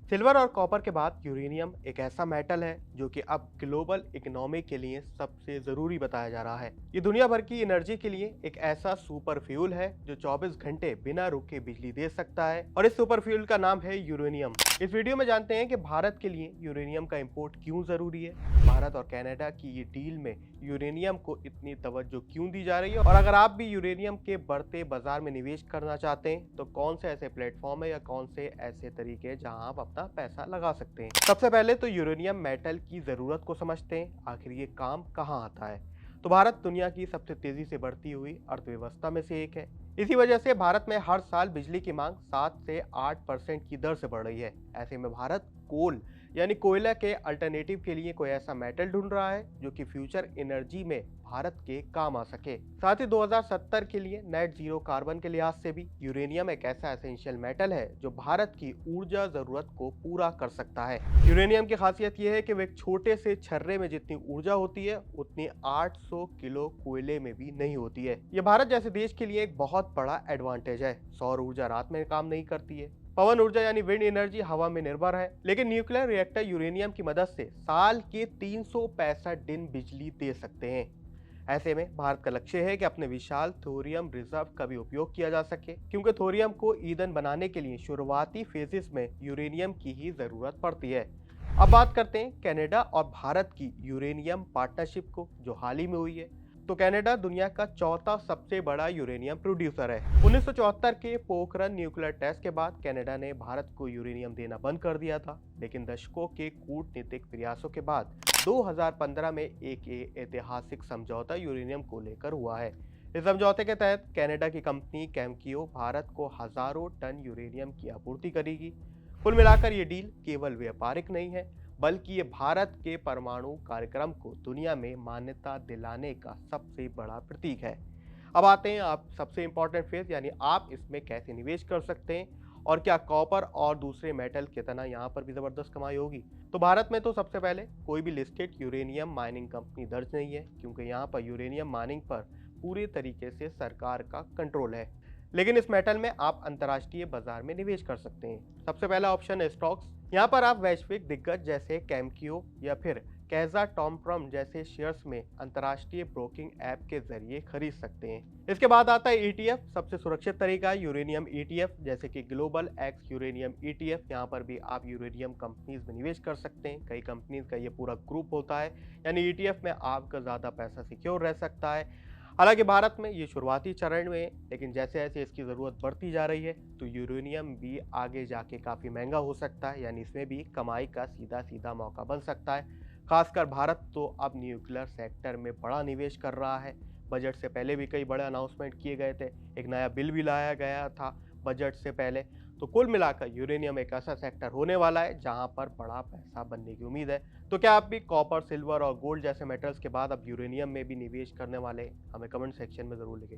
Silver और copper के बाद यूरेनियम एक ऐसा मेटल है जो कि अब ग्लोबल इकोनॉमी के लिए सबसे ज़रूरी बताया जा रहा है। ये दुनिया भर की एनर्जी के लिए एक ऐसा सुपर फ्यूल है जो 24 घंटे बिना रुके बिजली दे सकता है और इस सुपर फ्यूल का नाम है यूरेनियम। इस वीडियो में जानते हैं कि भारत के लिए यूरेनियम का इंपोर्ट क्यों ज़रूरी है, भारत और कनाडा की ये डील में यूरेनियम को इतनी तवज्जो क्यों दी जा रही है, और अगर आप भी यूरेनियम के बढ़ते बाजार में निवेश करना चाहते हैं तो कौन से ऐसे प्लेटफॉर्म है या कौन से ऐसे तरीके हैं जहां आप अपना पैसा लगा सकते हैं। सबसे पहले तो यूरेनियम मेटल की ज़रूरत को समझते हैं, आखिर ये काम कहाँ आता है। तो भारत दुनिया की सबसे तेजी से बढ़ती हुई अर्थव्यवस्था में से एक है। इसी वजह से भारत में हर साल बिजली की मांग 7 से 8% की दर से बढ़ रही है। ऐसे में भारत कोल यानी कोयला के अल्टरनेटिव के लिए कोई ऐसा मेटल ढूंढ रहा है जो कि फ्यूचर एनर्जी में भारत के काम आ सके। साथ ही 2070 के लिए नेट जीरो कार्बन के लिहाज से भी यूरेनियम एक ऐसा एसेंशियल मेटल है जो भारत की ऊर्जा जरूरत को पूरा कर सकता है। यूरेनियम की खासियत यह है कि वह एक छोटे से छर्रे में जितनी ऊर्जा होती है उतनी 800 किलो कोयले में भी नहीं होती है। यह भारत जैसे देश के लिए एक बहुत बड़ा एडवांटेज है। सौर ऊर्जा रात में काम नहीं करती है, पवन ऊर्जा यानी विंड एनर्जी हवा में निर्भर है, लेकिन न्यूक्लियर रिएक्टर यूरेनियम की मदद से साल के 365 दिन बिजली दे सकते हैं। ऐसे में भारत का लक्ष्य है कि अपने विशाल थोरियम रिजर्व का भी उपयोग किया जा सके, क्योंकि थोरियम को ईंधन बनाने के लिए शुरुआती फेजेस में यूरेनियम की ही जरूरत पड़ती है। अब बात करते हैं कनाडा और भारत की यूरेनियम पार्टनरशिप को, जो हाल ही में हुई है। तो कनाडा दुनिया का चौथा सबसे बड़ा यूरेनियम प्रोड्यूसर है। 1974 के पोखरण न्यूक्लियर टेस्ट के बाद कनाडा ने भारत को यूरेनियम देना बंद कर दिया था, लेकिन दशकों के कूटनीतिक प्रयासों के बाद 2015 में एक ऐतिहासिक समझौता यूरेनियम को लेकर हुआ है। इस समझौते के तहत कनाडा की कंपनी कैमकियो भारत को हजारों टन यूरेनियम की आपूर्ति करेगी। कुल मिलाकर ये डील केवल व्यापारिक नहीं है, बल्कि ये भारत के परमाणु कार्यक्रम को दुनिया में मान्यता दिलाने का सबसे बड़ा प्रतीक है। अब आते हैं आप सबसे इंपॉर्टेंट फेज, यानी आप इसमें कैसे निवेश कर सकते हैं और क्या कॉपर और दूसरे मेटल की तरह यहाँ पर भी जबरदस्त कमाई होगी। तो भारत में तो सबसे पहले कोई भी लिस्टेड यूरेनियम माइनिंग कंपनी दर्ज नहीं है, क्योंकि यहाँ पर यूरेनियम माइनिंग पर पूरे तरीके से सरकार का कंट्रोल है। लेकिन इस मेटल में आप अंतर्राष्ट्रीय बाजार में निवेश कर सकते हैं। सबसे पहला ऑप्शन है स्टॉक्स। यहाँ पर आप वैश्विक दिग्गज जैसे कैमकियो या फिर कैजा टॉमप्रम जैसे शेयर्स में अंतर्राष्ट्रीय ब्रोकिंग ऐप के जरिए खरीद सकते हैं। इसके बाद आता है ईटीएफ। सबसे सुरक्षित तरीका है यूरेनियम ईटीएफ, जैसे कि ग्लोबल एक्स यूरेनियम ईटीएफ। यहाँ पर भी आप यूरेनियम कंपनीज में निवेश कर सकते हैं। कई कंपनीज का ये पूरा ग्रुप होता है, यानी ईटीएफ में आपका ज़्यादा पैसा सिक्योर रह सकता है। हालांकि भारत में ये शुरुआती चरण में है, लेकिन जैसे जैसे इसकी ज़रूरत बढ़ती जा रही है तो यूरेनियम भी आगे जाके काफ़ी महंगा हो सकता है, यानी इसमें भी कमाई का सीधा सीधा मौका बन सकता है। खासकर भारत तो अब न्यूक्लियर सेक्टर में बड़ा निवेश कर रहा है। बजट से पहले भी कई बड़े अनाउंसमेंट किए गए थे, एक नया बिल भी लाया गया था बजट से पहले। तो कुल मिलाकर यूरेनियम एक ऐसा सेक्टर होने वाला है जहां पर बड़ा पैसा बनने की उम्मीद है। तो क्या आप भी कॉपर, सिल्वर और गोल्ड जैसे मेटल्स के बाद अब यूरेनियम में भी निवेश करने वाले हैं? हमें कमेंट सेक्शन में ज़रूर लिखें।